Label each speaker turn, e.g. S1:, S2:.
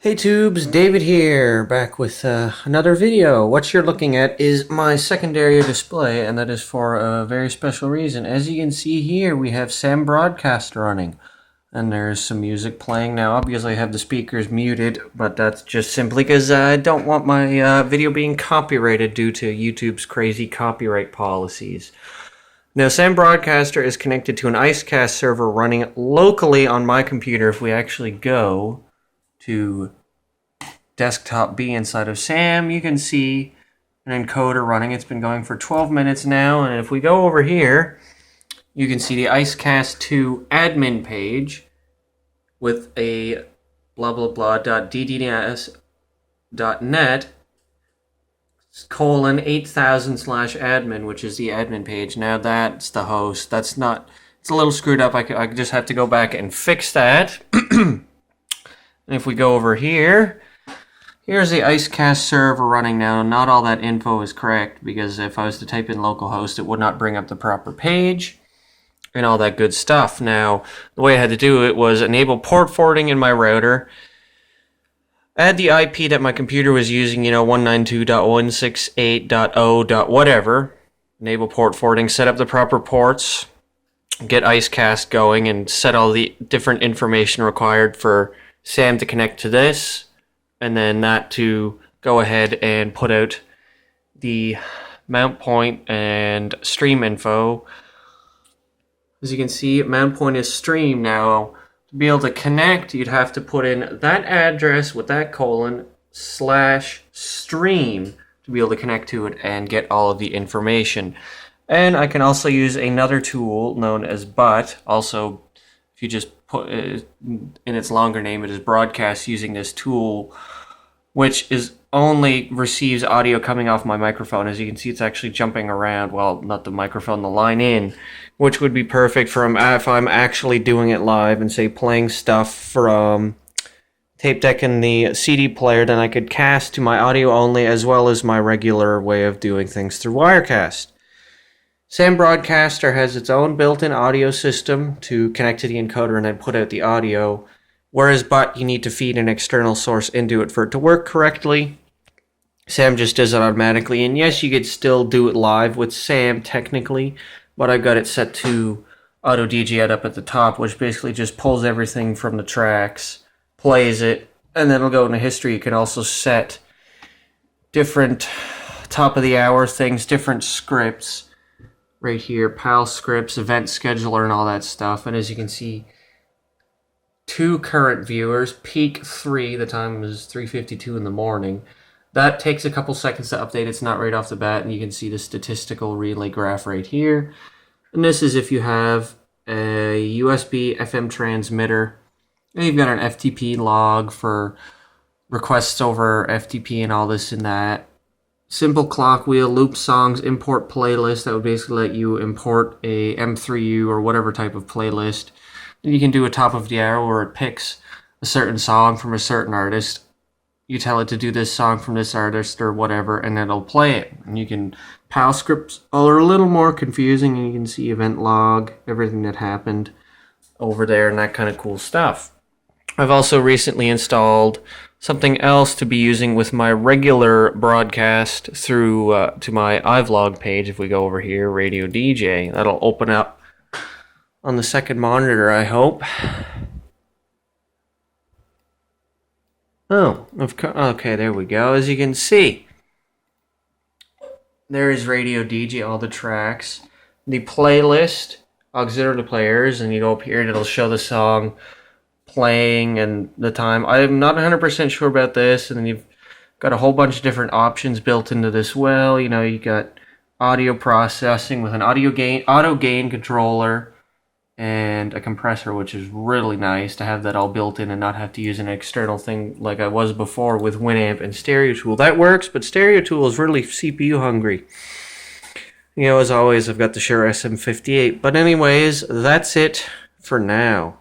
S1: Hey tubes, David here, back with another video. What you're looking at is my secondary display, and that is for a very special reason. As you can see here, we have Sam Broadcast running, and there's some music playing. Now, obviously I have the speakers muted, but that's just simply because I don't want my video being copyrighted due to YouTube's crazy copyright policies. Now, Sam Broadcaster is connected to an Icecast server running locally on my computer. If we actually go to desktop B inside of Sam, you can see an encoder running. It's been going for 12 minutes now, and if we go over here, you can see the Icecast 2 admin page with a blah blah blah .ddns.net :8000/admin, which is the admin page. Now that's the host. That's not, it's a little screwed up. I just have to go back and fix that. And if we go over here, here's the Icecast server running now. Not all that info is correct, because if I was to type in localhost, it would not bring up the proper page and all that good stuff. Now, the way I had to do it was enable port forwarding in my router, add the IP that my computer was using, 192.168.0. whatever, enable port forwarding, set up the proper ports, get Icecast going, and set all the different information required for Sam to connect to this, and then that to go ahead and put out the mount point and stream info. As you can see, mount point is stream. Now, to be able to connect, you'd have to put in that address with that :/stream to be able to connect to it and get all of the information. And I can also use another tool known as BUT. Also, if you just put in its longer name, it is broadcast using this tool, which is only receives audio coming off my microphone. As you can see, it's actually jumping around. Well, not the microphone, the line in, which would be perfect for if I'm actually doing it live and say playing stuff from tape deck in the CD player. Then I could cast to my audio only, as well as my regular way of doing things through Wirecast. Sam Broadcaster has its own built-in audio system to connect to the encoder and then put out the audio, whereas BUT, you need to feed an external source into it for it to work correctly. Sam just does it automatically, and yes, you could still do it live with Sam technically, but I've got it set to auto DJ up at the top, which basically just pulls everything from the tracks, plays it, and then it'll go into history. You can also set different top of the hour things, different scripts. Right here, PAL scripts, event scheduler, and all that stuff. And as you can see, 2 current viewers, peak 3, the time is 3:52 in the morning. That takes a couple seconds to update. It's not right off the bat, and you can see the statistical relay graph right here. And this is if you have a USB FM transmitter, and you've got an FTP log for requests over FTP and all this and that. Simple clock wheel, loop songs, import playlist. That would basically let you import a M3U or whatever type of playlist. And you can do a top of the hour where it picks a certain song from a certain artist. You tell it to do this song from this artist or whatever, and it'll play it. And you can, PAL scripts are a little more confusing, and you can see event log, everything that happened over there, and that kind of cool stuff. I've also recently installed something else to be using with my regular broadcast through to my iVlog page. If we go over here, Radio DJ, that'll open up on the second monitor, I hope. Oh, okay, there we go. As you can see, there is Radio DJ, all the tracks, the playlist, auxiliary players, and you go up here and it'll show the song playing and the time. I'm not 100% sure about this, and then you've got a whole bunch of different options built into this. Well, you got audio processing with an auto gain controller and a compressor, which is really nice to have that all built in and not have to use an external thing like I was before with Winamp and Stereo Tool. That works, but Stereo Tool is really CPU hungry. As always, I've got the Shure SM58. But anyways, that's it for now.